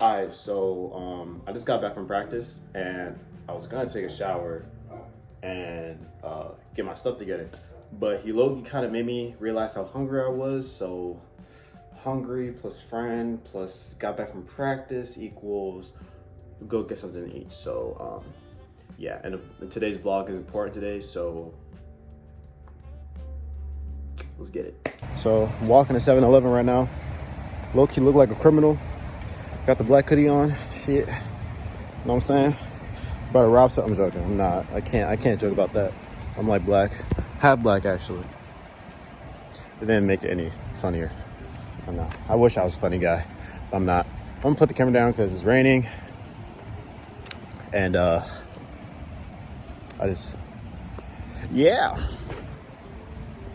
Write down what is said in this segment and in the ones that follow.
All right, so I just got back from practice and I was gonna take a shower and get my stuff together, but he low-key kind of made me realize how hungry I was. So hungry plus friend plus got back from practice equals go get something to eat. So yeah, and today's vlog is important today, so let's get it. So I'm walking to 7-Eleven right now. Low-key look like a criminal. Got the black hoodie on. Shit. Know what I'm saying? About to rob something. I'm joking. I'm not. I can't joke about that. I'm like black. Half black actually. It didn't make it any funnier. I'm not. I wish I was a funny guy. But I'm not. I'm gonna put the camera down because it's raining. And yeah.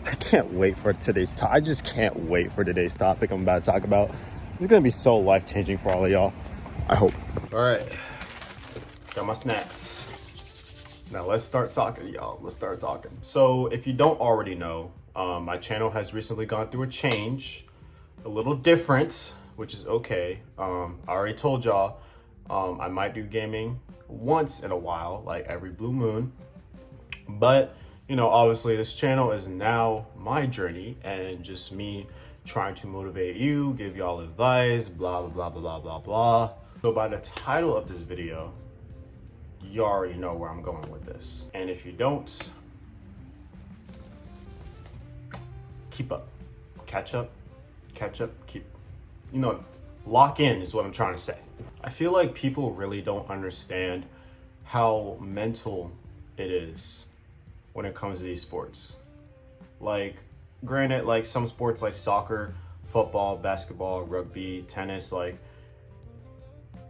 I can't wait for today's topic. I just can't wait for today's topic I'm about to talk about. It's gonna be so life-changing for all of y'all. I hope. All right, got my snacks. Now let's start talking, y'all. Let's start talking. So if you don't already know, my channel has recently gone through a change, a little different, which is okay. I already told y'all I might do gaming once in a while, like every blue moon. But you know, obviously this channel is now my journey and just me trying to motivate you, give y'all advice, blah, blah, blah, blah, blah, blah. So by the title of this video, you already know where I'm going with this. And if you don't, keep up, catch up, keep, you know, lock in is what I'm trying to say. I feel like people really don't understand how mental it is when it comes to these sports. Like, granted, like some sports like soccer, football, basketball, rugby, tennis, like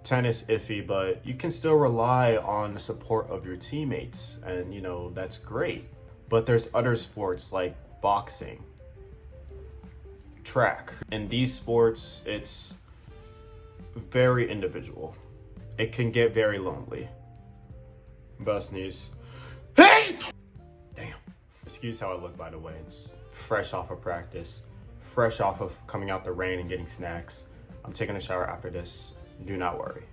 tennis iffy, but you can still rely on the support of your teammates, and you know, that's great. But there's other sports like boxing, track. In these sports, it's very individual. It can get very lonely. Best sneeze. Hey! Damn. Excuse how I look, by the way. It's fresh off of practice, fresh off of coming out the rain and getting snacks. I'm taking a shower after this. Do not worry.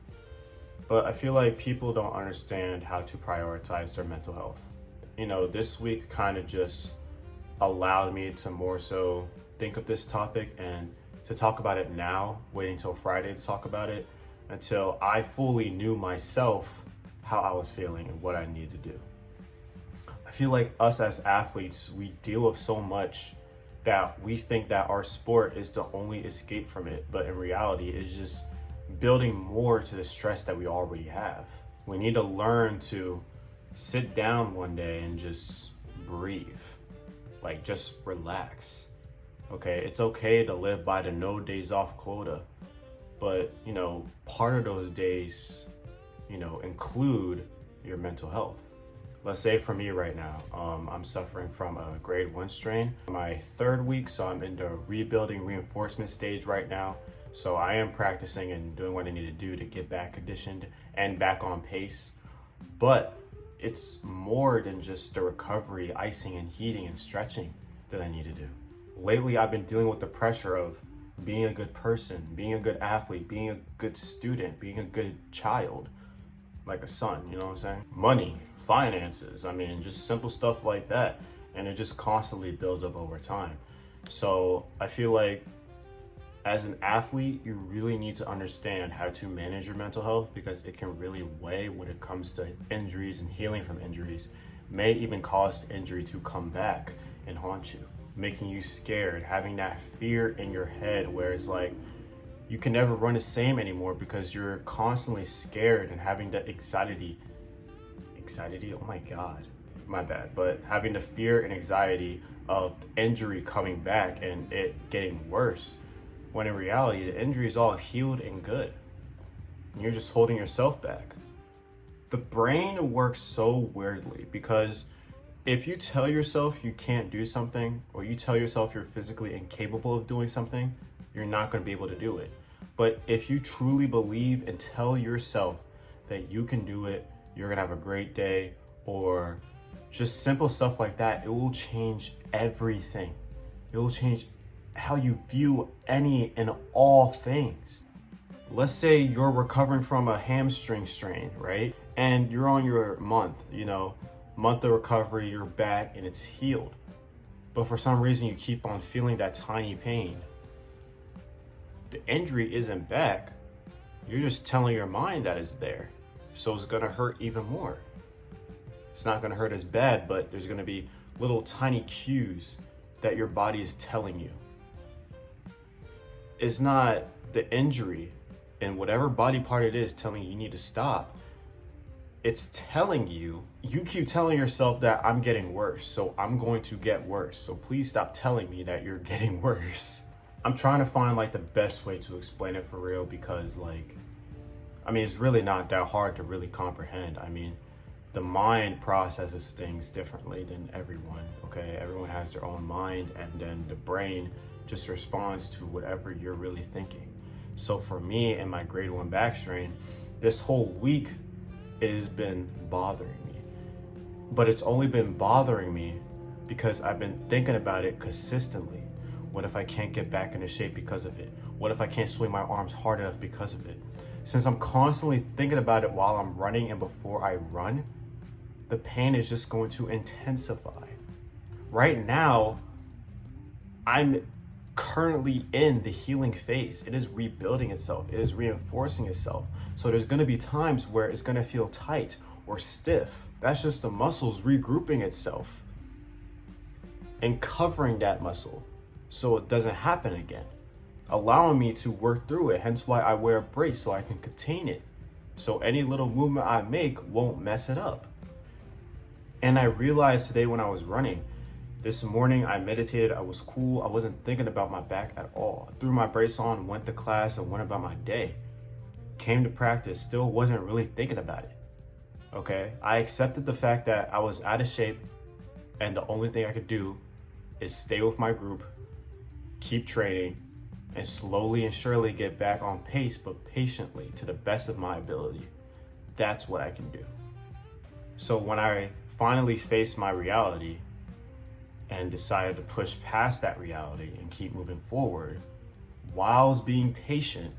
But I feel like people don't understand how to prioritize their mental health. You know, this week kind of just allowed me to more so think of this topic and to talk about it now, waiting until Friday to talk about it, until I fully knew myself how I was feeling and what I needed to do. I feel like us as athletes, we deal with so much that we think that our sport is the only escape from it, but in reality, it's just building more to the stress that we already have. We need to learn to sit down one day and just breathe, like just relax. Okay, it's okay to live by the no days off quota, but you know, part of those days, you know, include your mental health. Let's say for me right now, I'm suffering from a grade 1 strain. My 3rd week, so I'm in the rebuilding reinforcement stage right now. So I am practicing and doing what I need to do to get back conditioned and back on pace. But it's more than just the recovery, icing and heating and stretching that I need to do. Lately, I've been dealing with the pressure of being a good person, being a good athlete, being a good student, being a good child, like a son, you know what I'm saying? Money, finances, I mean, just simple stuff like that. And it just constantly builds up over time. So I feel like as an athlete, you really need to understand how to manage your mental health, because it can really weigh when it comes to injuries and healing from injuries. May even cause the injury to come back and haunt you, making you scared, having that fear in your head where it's like, you can never run the same anymore because you're constantly scared and having the anxiety, oh my God, my bad. But having the fear and anxiety of injury coming back and it getting worse, when in reality, the injury is all healed and good. And you're just holding yourself back. The brain works so weirdly, because if you tell yourself you can't do something, or you tell yourself you're physically incapable of doing something, you're not going to be able to do it. But if you truly believe and tell yourself that you can do it, you're going to have a great day, or just simple stuff like that, it will change everything. It will change how you view any and all things. Let's say you're recovering from a hamstring strain, right? And you're on your month of recovery, you're back and it's healed. But for some reason, you keep on feeling that tiny pain. The injury isn't back. You're just telling your mind that it's there. So it's gonna hurt even more. It's not gonna hurt as bad, but there's gonna be little tiny cues that your body is telling you. It's not the injury and whatever body part it is telling you need to stop. It's telling you keep telling yourself that I'm getting worse, so I'm going to get worse. So please stop telling me that you're getting worse. I'm trying to find like the best way to explain it for real, because it's really not that hard to really comprehend. The mind processes things differently than everyone, okay? Everyone has their own mind, and then the brain just responds to whatever you're really thinking. So for me and my grade 1 back strain, this whole week has been bothering me. But it's only been bothering me because I've been thinking about it consistently. What if I can't get back into shape because of it? What if I can't swing my arms hard enough because of it? Since I'm constantly thinking about it while I'm running and before I run, the pain is just going to intensify. Right now, I'm currently in the healing phase. It is rebuilding itself. It is reinforcing itself. So there's going to be times where it's going to feel tight or stiff. That's just the muscles regrouping itself and covering that muscle so it doesn't happen again, allowing me to work through it. Hence why I wear a brace, so I can contain it, so any little movement I make won't mess it up. And I realized today when I was running, this morning I meditated, I was cool, I wasn't thinking about my back at all. I threw my brace on, went to class, and went about my day. Came to practice, still wasn't really thinking about it, okay? I accepted the fact that I was out of shape, and the only thing I could do is stay with my group, keep training, and slowly and surely get back on pace, but patiently, to the best of my ability. That's what I can do. So when I finally faced my reality and decided to push past that reality and keep moving forward, whilst being patient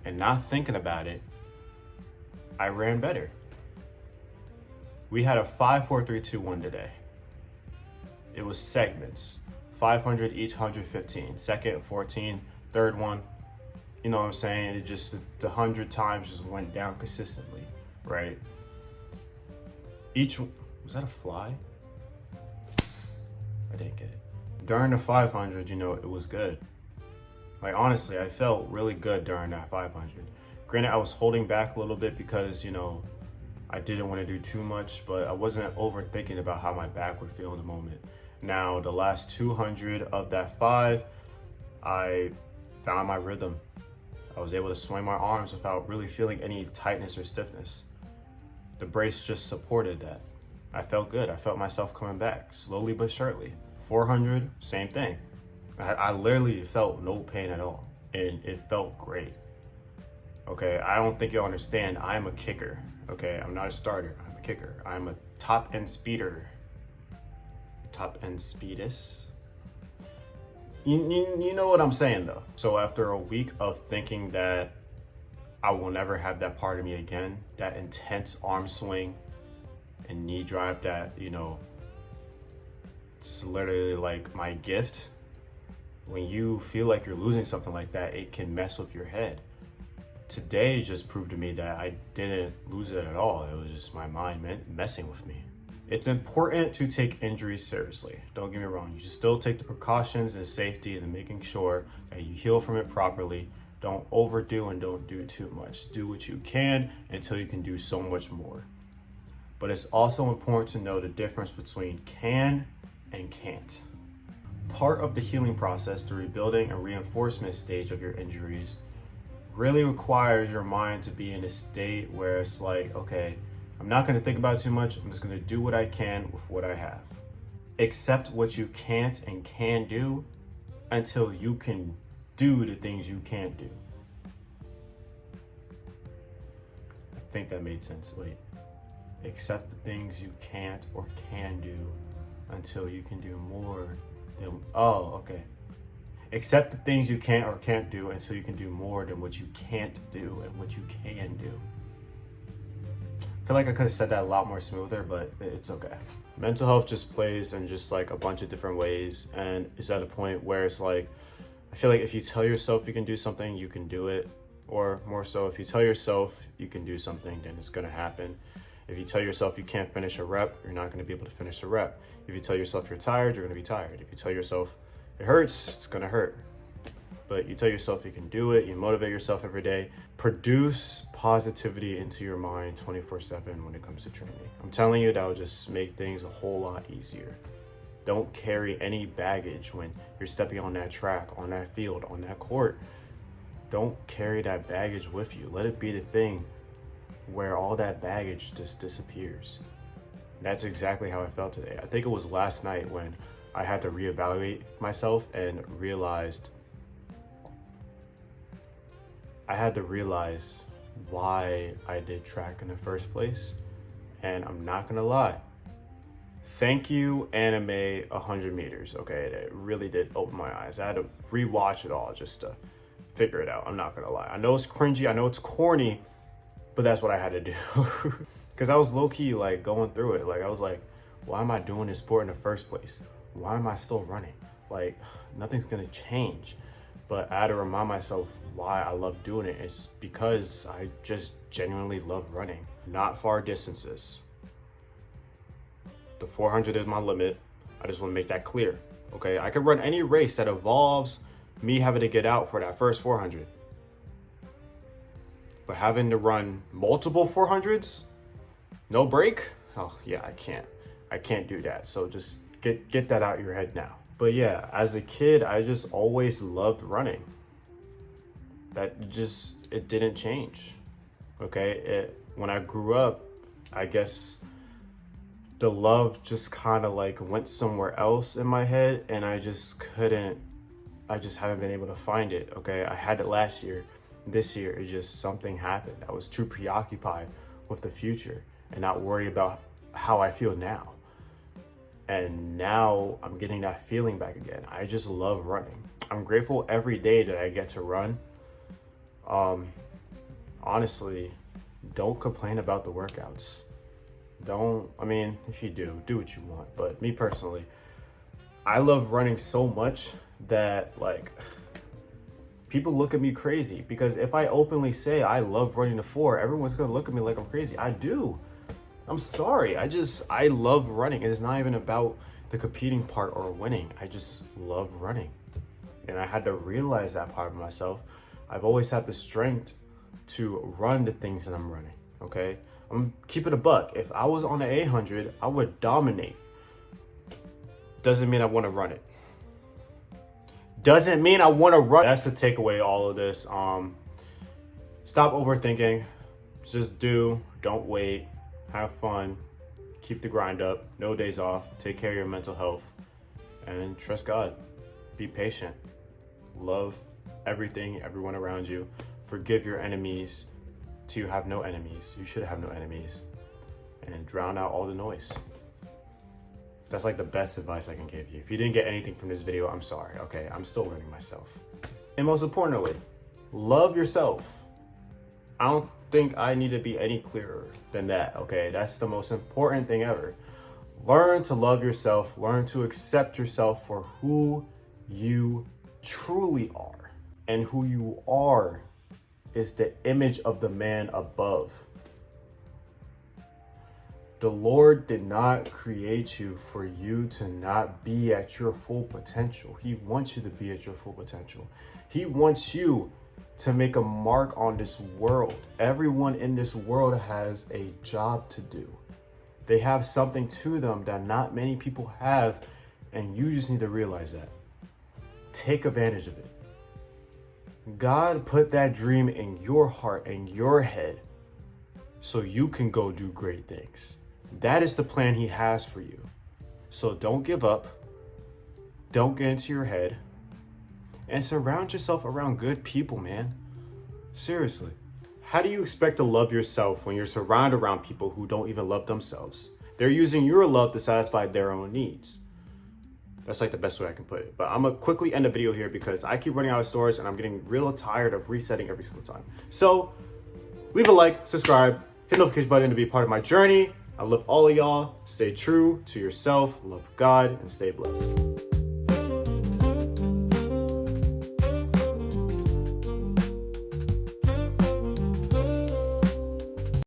and not thinking about it, I ran better. We had a 5-4-3-2-1 today. It was segments, 500 each, 115. Second, 14. Third one, you know what I'm saying? It just, the 100 times just went down consistently, right? Was that a fly? I didn't get it. During the 500, it was good. Honestly, I felt really good during that 500. Granted, I was holding back a little bit because, I didn't want to do too much, but I wasn't overthinking about how my back would feel in the moment. Now, the last 200 of that 5, I found my rhythm. I was able to swing my arms without really feeling any tightness or stiffness. The brace just supported that. I felt good. I felt myself coming back, slowly but surely. 400, same thing. I literally felt no pain at all, and it felt great. Okay, I don't think you'll understand. I'm a kicker. Okay, I'm not a starter. I'm a kicker. I'm a top end speeder. Top end speedus. You know what I'm saying though. So after a week of thinking that I will never have that part of me again, that intense arm swing and knee drive that, it's literally like my gift. When you feel like you're losing something like that, it can mess with your head. Today just proved to me that I didn't lose it at all. It was just my mind messing with me. It's important to take injuries seriously. Don't get me wrong. You should still take the precautions and safety and making sure that you heal from it properly. Don't overdo and don't do too much. Do what you can until you can do so much more. But it's also important to know the difference between can and can't. Part of the healing process, the rebuilding and reinforcement stage of your injuries, really requires your mind to be in a state where it's like, okay, I'm not going to think about it too much. I'm just going to do what I can with what I have. Accept what you can't and can do until you can do the things you can't do. I think that made sense. Wait. Accept the things you can't or can do until you can do more than, oh, okay. Accept the things you can't or can't do until you can do more than what you can't do and what you can do. I feel like I could have said that a lot more smoother, but it's okay. Mental health just plays in just like a bunch of different ways, and it's at a point where it's like, I feel like if you tell yourself you can do something, you can do it. Or more so, if you tell yourself you can do something, then it's gonna happen. If you tell yourself you can't finish a rep, you're not gonna be able to finish the rep. If you tell yourself you're tired, you're gonna be tired. If you tell yourself it hurts, it's gonna hurt. But you tell yourself you can do it, you motivate yourself every day. Produce positivity into your mind 24/7 when it comes to training. I'm telling you, that will just make things a whole lot easier. Don't carry any baggage when you're stepping on that track, on that field, on that court. Don't carry that baggage with you. Let it be the thing where all that baggage just disappears. That's exactly how I felt today. I think it was last night when I had to reevaluate myself and realized why I did track in the first place. And I'm not gonna lie. Thank you, anime 100 meters. Okay, it really did open my eyes. I had to rewatch it all just to figure it out. I'm not gonna lie. I know it's cringy, I know it's corny, but that's what I had to do. Because I was low-key like going through it. Like I was like, why am I doing this sport in the first place? Why am I still running? Like nothing's gonna change. But I had to remind myself why I love doing it. It's because I just genuinely love running. Not far distances. The 400 is my limit. I just want to make that clear. Okay, I can run any race that involves me having to get out for that first 400. But having to run multiple 400s, no break? Oh yeah, I can't do that. So just get that out of your head now. But yeah, as a kid, I just always loved running. It didn't change. Okay, when I grew up, I guess the love just kind of like went somewhere else in my head, and I just haven't been able to find it. Okay, I had it last year. This year, it just, something happened. I was too preoccupied with the future and not worry about how I feel now. And now I'm getting that feeling back again. I just love running. I'm grateful every day that I get to run. Honestly, don't complain about the workouts. If you do what you want. But me personally, I love running so much that like people look at me crazy, because if I openly say I love running the 4, everyone's gonna look at me like I'm crazy. I do. I'm sorry. I love running. It is not even about the competing part or winning. I just love running. And I had to realize that part of myself. I've always had the strength to run the things that I'm running, okay? I'm keeping a buck. If I was on the 800, I would dominate. Doesn't mean I want to run it. Doesn't mean I want to run. That's the takeaway, all of this. Stop overthinking. Just do. Don't wait. Have fun. Keep the grind up. No days off. Take care of your mental health. And trust God. Be patient. Love everything, everyone around you. Forgive your enemies till you have no enemies. You should have no enemies. And drown out all the noise. That's like the best advice I can give you. If you didn't get anything from this video, I'm sorry, okay? I'm still learning myself. And most importantly, love yourself. I don't think I need to be any clearer than that, okay? That's the most important thing ever. Learn to love yourself. Learn to accept yourself for who you truly are. And who you are is the image of the man above. The Lord did not create you for you to not be at your full potential. He wants you to be at your full potential. He wants you to make a mark on this world. Everyone in this world has a job to do. They have something to them that not many people have, and you just need to realize that. Take advantage of it. God put that dream in your heart and your head so you can go do great things. That is the plan he has for you. So don't give up. Don't get into your head. And surround yourself around good people, man. Seriously. How do you expect to love yourself when you're surrounded around people who don't even love themselves? They're using your love to satisfy their own needs. That's like the best way I can put it. But I'm gonna quickly end the video here because I keep running out of storage and I'm getting real tired of resetting every single time. So leave a like, subscribe, hit the notification button to be a part of my journey. I love all of y'all. Stay true to yourself, love God, and stay blessed.